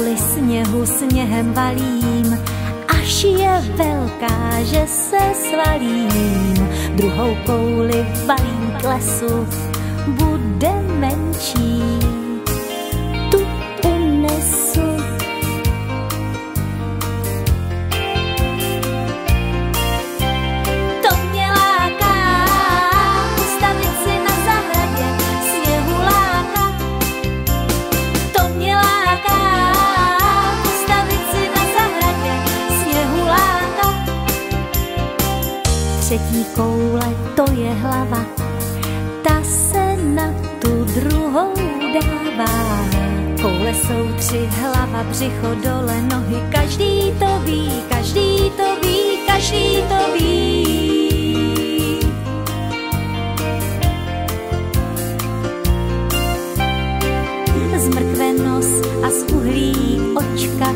kouli sněhu sněhem valím, až je velká, že se svalím. Druhou kouli valím k lesu, bude menší, tu unesu. To mě láká, postavit si na zahradě, sněhu láká. To mě láká, postavit si na zahradě, sněhu láká. Třetí koule, to je hlava, ta se na tu druhou dává. Koule jsou tři, hlava, břicho, dole nohy, každý to ví, každý to ví, každý to ví. Z mrkve nos a z uhlí očka